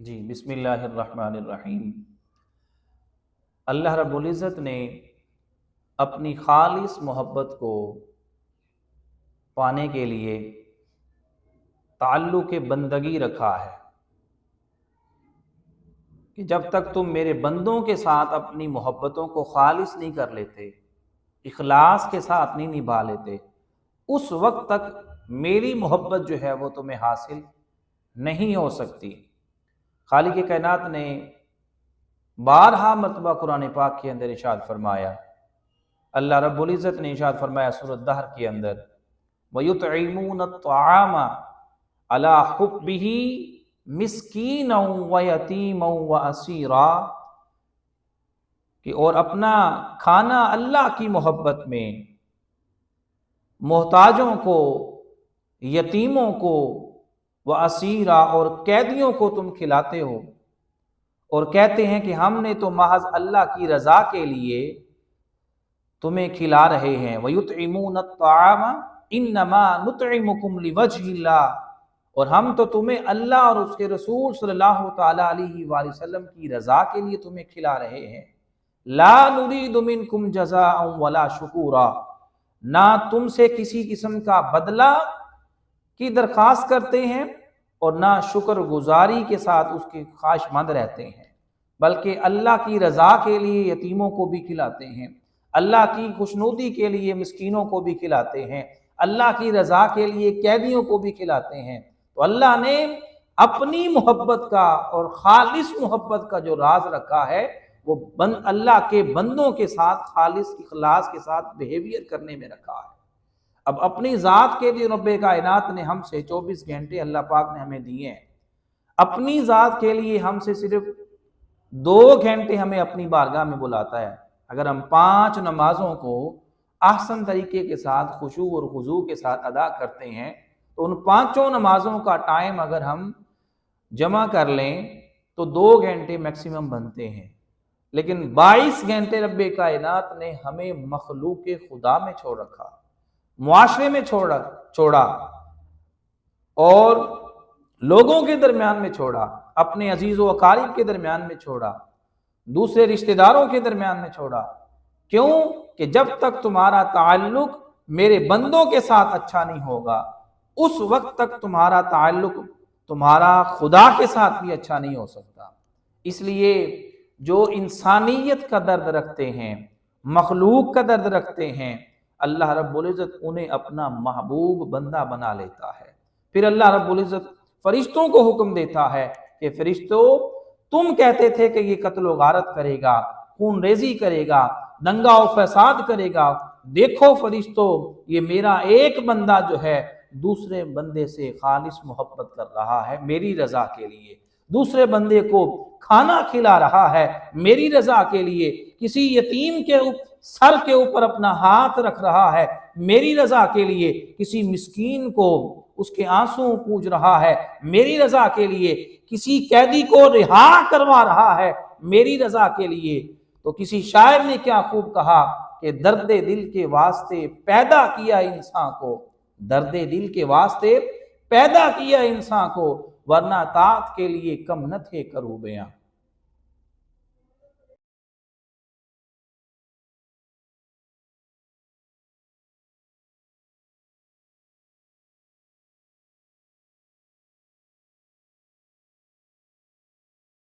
جی بسم اللہ الرحمن الرحیم۔ اللہ رب العزت نے اپنی خالص محبت کو پانے کے لیے تعلق بندگی رکھا ہے کہ جب تک تم میرے بندوں کے ساتھ اپنی محبتوں کو خالص نہیں کر لیتے، اخلاص کے ساتھ نہیں نبھا لیتے، اس وقت تک میری محبت جو ہے وہ تمہیں حاصل نہیں ہو سکتی۔ خالق کائنات نے بارہا مرتبہ قرآن پاک کے اندر ارشاد فرمایا، اللہ رب العزت نے ارشاد فرمایا سورۃ دہر کے اندر، وَيُطْعِمُونَ الطَّعَامَ عَلَىٰ حُبِّهِ مِسْكِينًا وَيَتِيمًا وَأَسِيرًا، کہ اور اپنا کھانا اللہ کی محبت میں محتاجوں کو، یتیموں کو، وَأَسِيرًا اور قیدیوں کو تم کھلاتے ہو، اور کہتے ہیں کہ ہم نے تو محض اللہ کی رضا کے لیے تمہیں کھلا رہے ہیں۔ وَيُطْعِمُونَ الطَّعَامَ إِنَّمَا نُطْعِمُكُمْ لِوَجْهِ اللَّهِ، اور ہم تو تمہیں اللہ اور اس کے رسول صلی اللہ تعالیٰ علیہ وآلہ وسلم کی رضا کے لیے تمہیں کھلا رہے ہیں۔ لَا نُرِيدُ مِنْكُمْ جَزَاءً وَلَا شُكُورًا، نہ تم سے کسی قسم کا بدلہ کی درخواست کرتے ہیں اور نہ شکر گزاری کے ساتھ اس کے خواہش مند رہتے ہیں، بلکہ اللہ کی رضا کے لیے یتیموں کو بھی کھلاتے ہیں، اللہ کی خوشنودی کے لیے مسکینوں کو بھی کھلاتے ہیں، اللہ کی رضا کے لیے قیدیوں کو بھی کھلاتے ہیں۔ تو اللہ نے اپنی محبت کا اور خالص محبت کا جو راز رکھا ہے وہ اللہ کے بندوں کے ساتھ خالص اخلاص کے ساتھ بیہیویئر کرنے میں رکھا ہے۔ اب اپنی ذات کے لیے رب کائنات نے ہم سے 24 گھنٹے اللہ پاک نے ہمیں دیے ہیں، اپنی ذات کے لیے ہم سے صرف 2 گھنٹے ہمیں اپنی بارگاہ میں بلاتا ہے۔ اگر ہم 5 نمازوں کو احسن طریقے کے ساتھ خشوع اور خضوع کے ساتھ ادا کرتے ہیں تو ان 5 نمازوں کا ٹائم اگر ہم جمع کر لیں تو 2 گھنٹے میکسیمم بنتے ہیں، لیکن 22 گھنٹے رب کائنات نے ہمیں مخلوق خدا میں چھوڑ رکھا، معاشرے میں چھوڑا اور لوگوں کے درمیان میں چھوڑا، اپنے عزیز و اقارب کے درمیان میں چھوڑا، دوسرے رشتہ داروں کے درمیان میں چھوڑا۔ کیوں؟ کہ جب تک تمہارا تعلق میرے بندوں کے ساتھ اچھا نہیں ہوگا اس وقت تک تمہارا تعلق تمہارا خدا کے ساتھ بھی اچھا نہیں ہو سکتا۔ اس لیے جو انسانیت کا درد رکھتے ہیں، مخلوق کا درد رکھتے ہیں، اللہ رب العزت انہیں اپنا محبوب بندہ بنا لیتا ہے۔ پھر اللہ رب العزت فرشتوں کو حکم دیتا ہے کہ فرشتوں تم کہتے تھے کہ یہ قتل و غارت کرے گا، خون ریزی کرے گا، دنگا و فساد کرے گا، دیکھو فرشتوں یہ میرا ایک بندہ جو ہے دوسرے بندے سے خالص محبت کر رہا ہے میری رضا کے لیے، دوسرے بندے کو کھانا کھلا رہا ہے میری رضا کے لیے، کسی یتیم کے سر کے اوپر اپنا ہاتھ رکھ رہا ہے میری رضا کے لیے، کسی مسکین کو اس کے آنسو پوجھ رہا ہے میری رضا کے لیے، کسی قیدی کو رہا کروا رہا ہے میری رضا کے لیے۔ تو کسی شاعر نے کیا خوب کہا کہ درد دل کے واسطے پیدا کیا انسان کو، درد دل کے واسطے پیدا کیا انسان کو، ورنہ طاعت کے لیے کم نہ تھے کروبیاں۔